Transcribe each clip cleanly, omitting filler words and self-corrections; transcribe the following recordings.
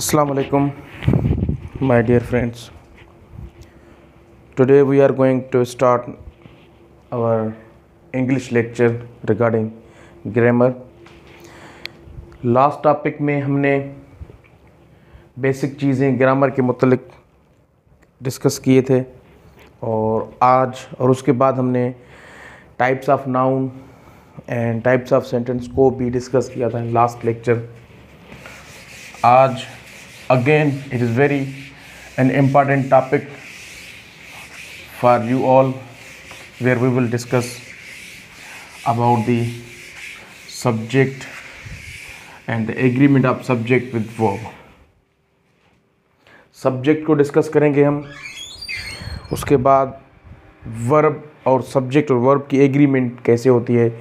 Assalamu alaikum, my dear friends. Today we are going to start our English lecture regarding grammar. Last topic में हमने basic चीज़ें grammar के मुतल्लिक discuss किए थे और उसके बाद हमने types of noun and types of sentence को भी डिस्कस किया था इन लास्ट लेक्चर. आज again it is very an important topic for you all, where we will discuss about the subject and the agreement of subject with verb. Subject को discuss करेंगे हम, उसके बाद वर्ब और subject और verb की agreement कैसे होती है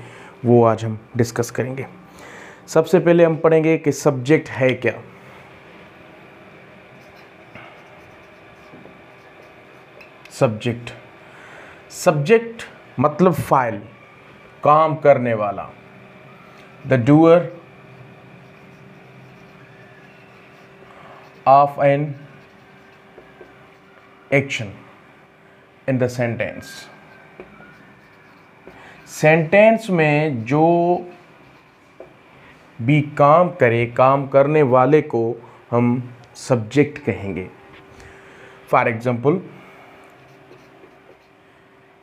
वो आज हम डिस्कस करेंगे. सबसे पहले हम पढ़ेंगे कि सब्जेक्ट है क्या. सब्जेक्ट मतलब फाइल, काम करने वाला. The doer of an action in the sentence. Sentence में जो भी काम करे, काम करने वाले को हम सब्जेक्ट कहेंगे. For example,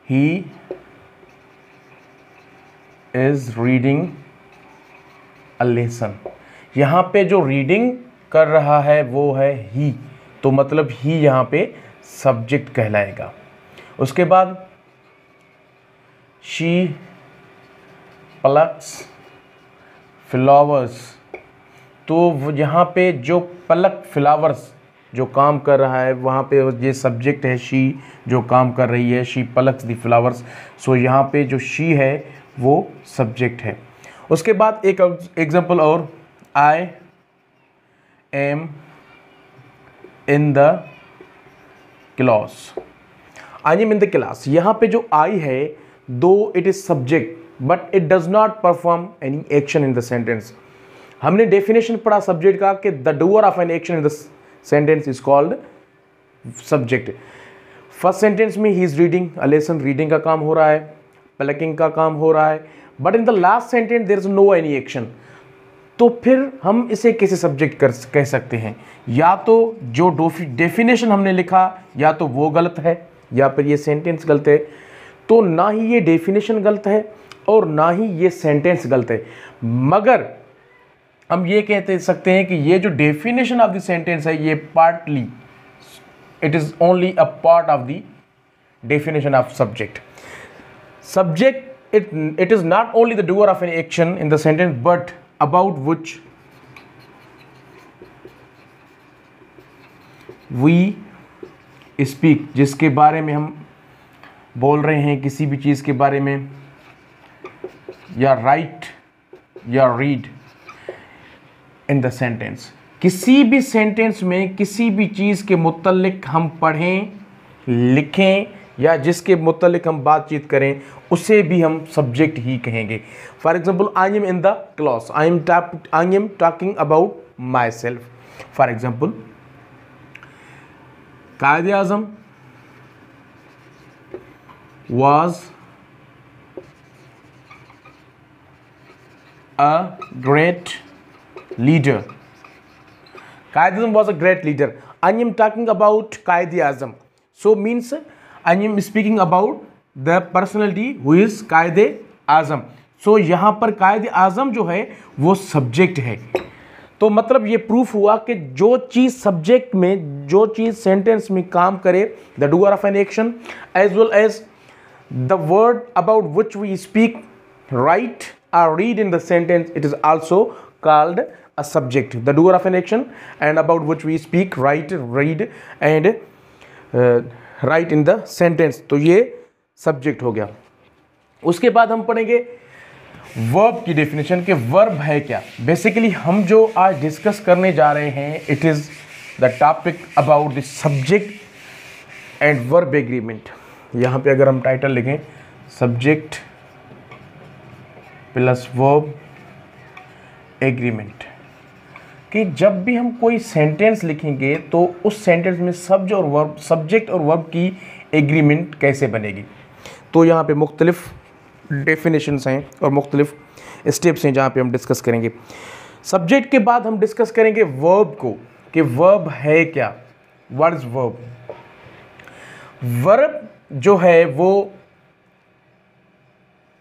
he is reading a lesson. यहाँ पे जो रीडिंग कर रहा है वो है ही, तो मतलब ही यहाँ पे सब्जेक्ट कहलाएगा. उसके बाद she plucks flowers, तो यहाँ पे जो पलक फ्लावर्स जो काम कर रहा है वहाँ पे ये सब्जेक्ट है. शी जो काम कर रही है, शी पलक्स द फ्लावर्स, सो यहाँ पे जो शी है वो सब्जेक्ट है. उसके बाद एक एग्जांपल और, I am in the class. I am in the class, यहाँ पे जो आई है, though it is subject but it does not perform any action in the sentence. हमने डेफिनेशन पढ़ा सब्जेक्ट का कि the doer of an action in the sentence is called subject. First sentence में ही is reading a lesson, reading का काम हो रहा है, प्लकिंग का काम हो रहा है, but in the last sentence there is no any action. तो फिर हम इसे कैसे सब्जेक्ट कह सकते हैं? या तो जो डेफिनेशन हमने लिखा या तो वो गलत है या फिर ये सेंटेंस गलत है. तो ना ही ये डेफिनेशन गलत है और ना ही ये सेंटेंस गलत है, मगर हम ये कहते सकते हैं कि ये जो डेफिनेशन ऑफ द सेंटेंस है ये partly, it is only a part of the definition of subject. Subject it is not only the doer of an action in the sentence but about which we speak, जिसके बारे में हम बोल रहे हैं, किसी भी चीज़ के बारे में, या राइट या रीड इन द सेंटेंस. किसी भी सेंटेंस में किसी भी चीज़ के मुतल्लिक हम पढ़ें, लिखें या जिसके मुतल्लिक हम बातचीत करें, उसे भी हम सब्जेक्ट ही कहेंगे. For example, I am in the class, I am talking about my self. For example, Quaid Azam was a great leader. Qaid-e-Azam was a great leader. I am talking about Qaid-e-Azam. So means I am speaking about the personality who is Qaid-e-Azam. So यहाँ पर Qaid-e-Azam जो है वो subject है. तो मतलब ये proof हुआ कि जो चीज़ सब्जेक्ट में, जो चीज़ सेंटेंस में काम करे, the doer of an action as well as the word about which we speak, write or read in the sentence, it is also called a subject. The doer of an action and about which we speak, write, read and write in the sentence, तो ये subject हो गया. उसके बाद हम पढ़ेंगे verb की definition के वर्ब है क्या. बेसिकली हम जो आज डिस्कस करने जा रहे हैं, it is the topic about the subject and verb agreement. यहाँ पे अगर हम टाइटल लिखें, सब्जेक्ट प्लस वर्ब एग्रीमेंट, कि कि जब भी हम कोई सेंटेंस लिखेंगे तो उस सेंटेंस में सब्जेक्ट और वर्ब की एग्रीमेंट कैसे बनेगी। तो यहाँ पे मुख्तलिफ डेफिनेशंस हैं और मुख्तलिफ स्टेप्स हैं जहाँ पे हम डिस्कस करेंगे। सब्जेक्ट के बाद हम डिस्कस करेंगे वर्ब को, कि वर्ब है क्या, व्हाट इज वर्ब। वर्ब जो है वो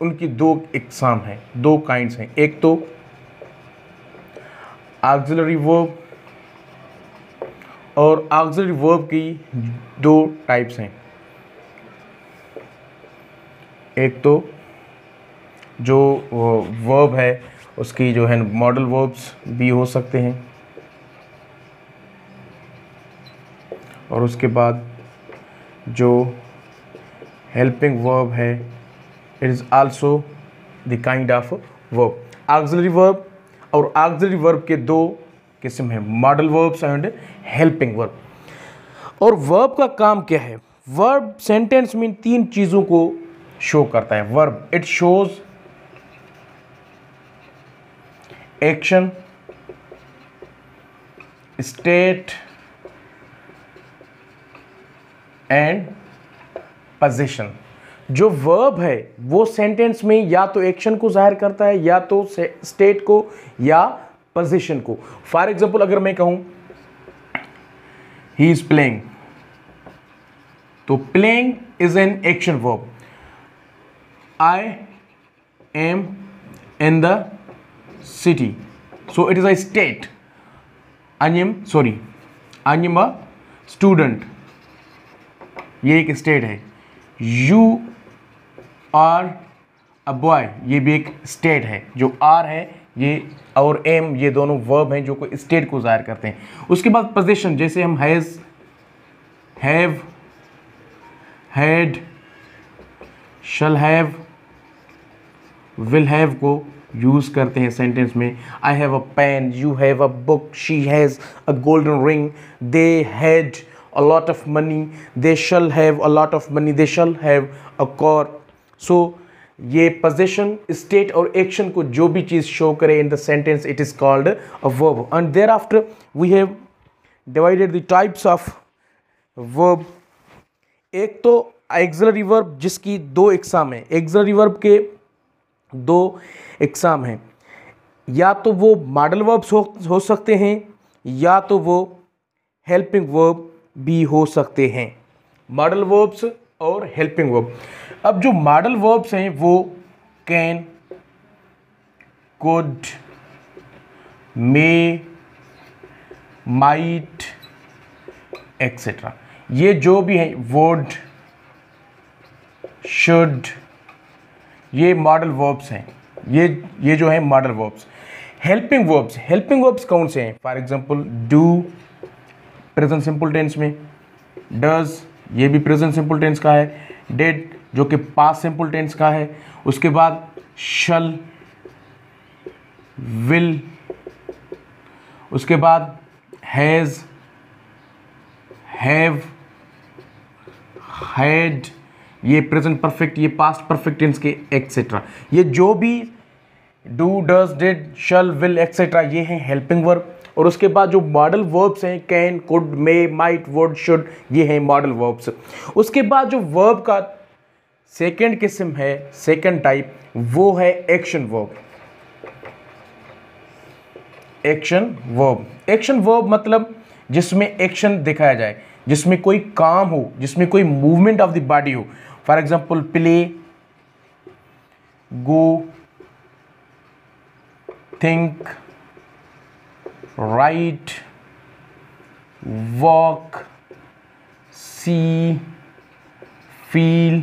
उनकी दो इकसाम हैं, दो काइंड्स हैं। एक तो ऑक्सिलरी वर्ब, और ऑक्सिलरी वर्ब की दो टाइप्स हैं। एक तो जो वर्ब है उसकी जो है मॉडल वर्ब्स भी हो सकते हैं, और उसके बाद जो हेल्पिंग वर्ब है it is also the kind of verb. Auxiliary verb और ऑक्सिलरी वर्ब के दो किस्म हैं, modal verbs and helping verb. और वर्ब का काम क्या है? वर्ब सेंटेंस में तीन चीज़ों को शो करता है। Verb it shows action, state and position. जो वर्ब है वो सेंटेंस में या तो एक्शन को जाहिर करता है, या तो स्टेट को, या पोजीशन को। फॉर एग्जांपल अगर मैं कहूं ही इज प्लेइंग, तो playing is an action verb. I am in the city, so it is a state. I am a student, ये एक स्टेट है। यू आर अ बॉय, ये भी एक स्टेट है। जो आर है ये और एम, ये दोनों वर्ब हैं जो कोई स्टेट को जाहिर करते हैं। उसके बाद पोजीशन, जैसे हम has, have, had, shall have, will have को यूज करते हैं सेंटेंस में। I have a pen, you have a book, she has a golden ring, they had a lot of money, they shall have a lot of money, they shall have a car। so ये possession, state और action को जो भी चीज़ show करे in the sentence it is called a verb। and thereafter we have divided the types of verb। एक तो auxiliary verb जिसकी दो इकसाम है। auxiliary verb के दो इकसाम हैं, या तो वो मॉडल वर्ब्स हो सकते हैं, या तो वो हेल्पिंग वर्ब भी हो सकते हैं। मॉडल वर्ब्स और हेल्पिंग वर्ब। अब जो मॉडल वर्ब्स हैं वो can, could, may, might etcetera, ये जो भी हैं, वुड, शुड, ये मॉडल वर्ब्स हैं। ये जो है मॉडल वर्ब्स। हेल्पिंग वर्ब्स कौन से हैं? For example do, present simple tense में, डज, ये भी प्रेजेंट सिंपल टेंस का है, डिड जो कि पास्ट सिंपल टेंस का है, उसके बाद शल, विल, उसके बाद हैज़, हैव, हैड, ये प्रेजेंट परफेक्ट, ये पास्ट परफेक्ट टेंस के एक्सेट्रा। ये जो भी do, does, did, shall, will etcetera ये हैं हेल्पिंग वर्ब। और उसके बाद जो मॉडल वर्ब्स हैं can, could, may, might, would, should, ये हैं मॉडल वर्ब्स। उसके बाद जो वर्ब का सेकंड किस्म है, सेकंड टाइप, वो है एक्शन वर्ब। एक्शन वर्ब मतलब जिसमें एक्शन दिखाया जाए, जिसमें कोई काम हो, जिसमें कोई मूवमेंट ऑफ द बॉडी हो। For example play, go, think, write, walk, see, feel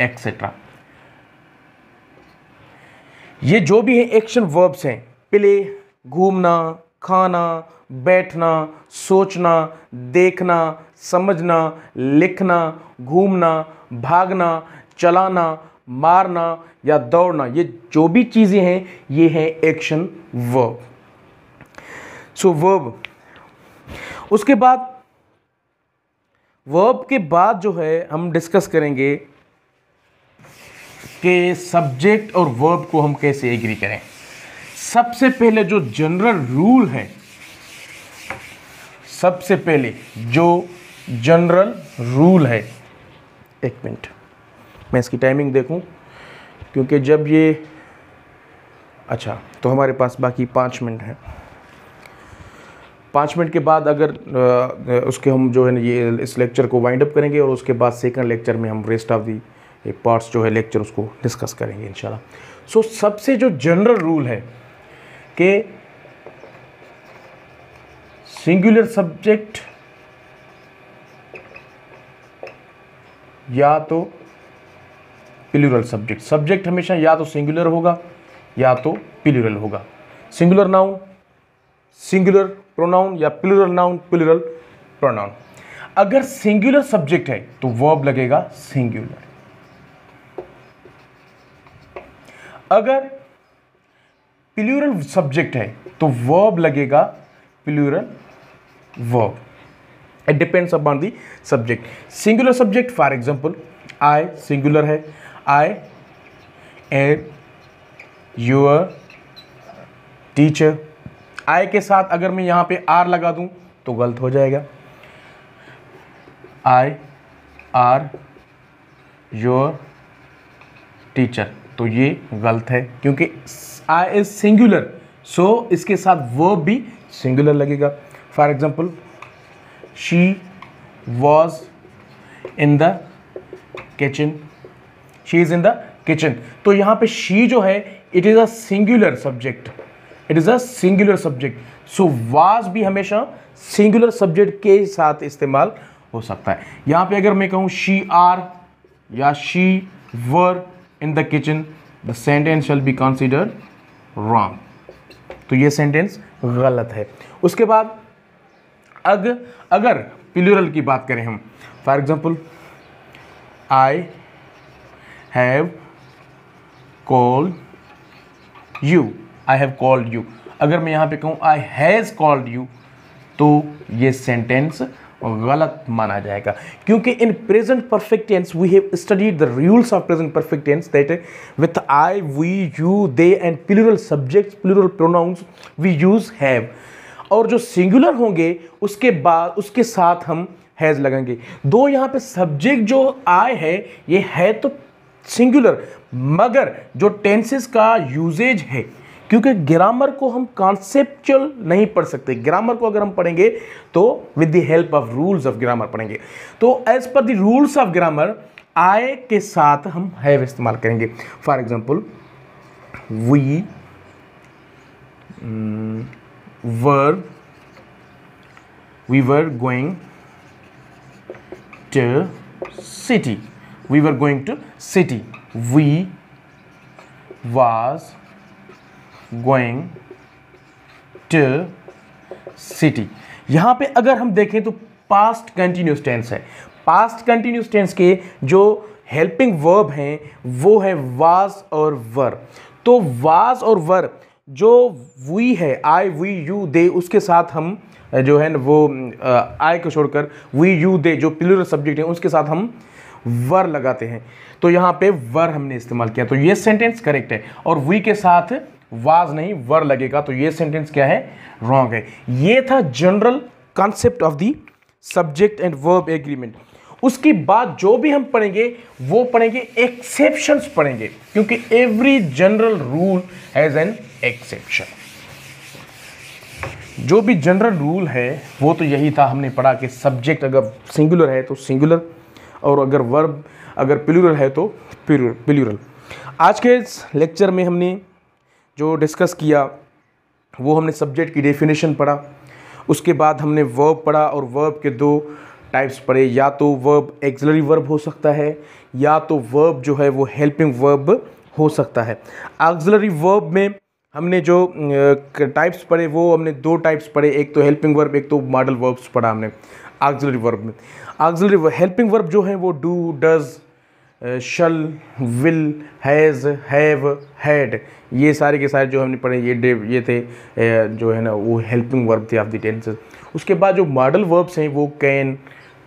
etcetera. ये जो भी है एक्शन वर्ब्स हैं, प्ले, घूमना, खाना, बैठना, सोचना, देखना, समझना, लिखना, घूमना, भागना, चलाना, मारना या दौड़ना, ये जो भी चीज़ें हैं ये हैं एक्शन वर्ब। सो वर्ब, उसके बाद वर्ब के बाद जो है हम डिस्कस करेंगे कि सब्जेक्ट और वर्ब को हम कैसे एग्री करें। सबसे पहले जो जनरल रूल है सबसे पहले जो जनरल रूल है, एक मिनट मैं इसकी टाइमिंग देखूं, क्योंकि जब ये, अच्छा तो हमारे पास बाकी 5 मिनट हैं। 5 मिनट के बाद अगर उसके हम जो है ना ये इस लेक्चर को वाइंड अप करेंगे और उसके बाद सेकंड लेक्चर में हम रेस्ट ऑफ दी पार्ट्स जो है लेक्चर उसको डिस्कस करेंगे इंशाल्लाह। सो सबसे जो जनरल रूल है कि सिंगुलर सब्जेक्ट या तो प्लूरल सब्जेक्ट, सब्जेक्ट हमेशा या तो सिंगुलर होगा या तो प्लूरल होगा। सिंगुलर नाउन सिंगुलर प्रोनाउन या प्लूरल नाउन प्लूरल प्रोनाउन। अगर सिंगुलर सब्जेक्ट है तो वर्ब लगेगा सिंगुलर, अगर प्लूरल सब्जेक्ट है तो वर्ब लगेगा plural verb. It depends upon the subject. Singular subject for example I singular है, I am your teacher. I के साथ अगर मैं यहां पे आर लगा दूं तो गलत हो जाएगा। आई आर योर टीचर, तो ये गलत है क्योंकि आई इज सिंगुलर, सो इसके साथ वर्ब भी सिंगुलर लगेगा। For example she was in the kitchen, she is in the kitchen, तो यहां पे शी जो है it is a singular subject, it is a singular subject. So was भी हमेशा सिंगुलर सब्जेक्ट के साथ इस्तेमाल हो सकता है। यहां पे अगर मैं कहूं शी आर या she were in the kitchen, the sentence shall be considered wrong, तो ये सेंटेंस गलत है। उसके बाद अगर प्लूरल की बात करें हम, for example I have called you, I have called you, अगर मैं यहां पे कहूं आई हैज कॉल्ड यू तो ये सेंटेंस गलत माना जाएगा, क्योंकि in present perfect tense we have studied the rules of present perfect tense that with I we you they and plural subjects plural pronouns we use have, और जो singular होंगे उसके बाद उसके साथ हम हैज लगाएंगे। दो यहाँ पे सब्जेक्ट जो आई है ये है तो सिंगुलर, मगर जो टेंसेस का यूजेज है, क्योंकि ग्रामर को हम कॉन्सेप्चुअल नहीं पढ़ सकते, ग्रामर को अगर हम पढ़ेंगे तो with the help of rules of grammar पढ़ेंगे। तो as per the rules of grammar I के साथ हम हैव इस्तेमाल करेंगे। For example we were going to city, we were going to city, we was going to city. यहां पे अगर हम देखें तो पास्ट कंटिन्यूस टेंस है, पास्ट कंटिन्यूस टेंस के जो हेल्पिंग वर्ब हैं वो है वाज और वर। तो वाज और वर जो वी है आई वी यू दे, उसके साथ हम जो है ना वो आई को छोड़कर वी यू दे जो प्लूरल सब्जेक्ट है उसके साथ हम वर लगाते हैं, तो यहाँ पे वर हमने इस्तेमाल किया, तो ये सेंटेंस करेक्ट है। और वी के साथ वाज नहीं वर लगेगा, तो ये सेंटेंस क्या है, रॉन्ग है। ये था general concept of the subject and verb agreement. उसके बाद जो भी हम पढ़ेंगे वो पढ़ेंगे एक्सेप्शंस पढ़ेंगे, क्योंकि every general rule has an exception. जो भी जनरल रूल है वो तो यही था, हमने पढ़ा कि सब्जेक्ट अगर सिंगुलर है तो सिंगुलर, और अगर वर्ब अगर प्लूरल है तो प्लूरल। आज के इस लेक्चर में हमने जो डिस्कस किया वो हमने सब्जेक्ट की डेफिनेशन पढ़ा, उसके बाद हमने वर्ब पढ़ा और वर्ब के दो टाइप्स पढ़े, या तो वर्ब एक्सिलरी वर्ब हो सकता है या तो वर्ब जो है वो हेल्पिंग वर्ब हो सकता है। ऑक्सिलरी वर्ब में हमने जो टाइप्स पढ़े वो हमने दो टाइप्स पढ़े, एक तो हेल्पिंग वर्ब एक तो मॉडल वर्ब्स पढ़ा हमने ऑक्सिलरी वर्ब में। ऑक्सिलरी हेल्पिंग वर्ब जो है वो do does shall will has have had, ये सारे के सारे जो हमने पढ़े ये थे जो है ना वो हेल्पिंग वर्ब थे ऑफ द टेंसेस। उसके बाद जो मॉडल वर्ब्स हैं वो can,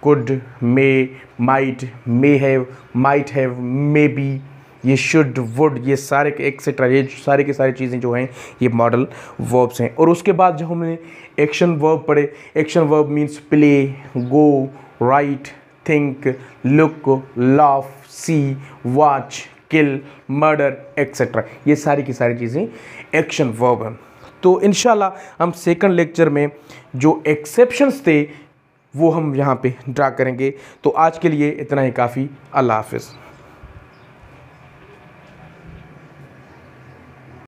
could, may, might, may have, might have, may be, ये शुड, वुड, ये सारे के एक्सेट्रा, ये सारे के सारी चीज़ें जो हैं ये मॉडल वर्ब्स हैं। और उसके बाद जब हमने एक्शन वर्ब पढ़े, एक्शन वर्ब मीन्स प्ले, गो, राइट, थिंक, लुक, लाफ, सी, वॉच, किल, मर्डर एक्सेट्रा, ये सारी की सारी चीज़ें एक्शन वर्ब हैं। तो इंशाल्लाह हम सेकंड लेक्चर में जो एक्सेप्शंस थे वो हम यहाँ पे ड्रा करेंगे। तो आज के लिए इतना ही काफ़ी। अल्लाह हाफिज़।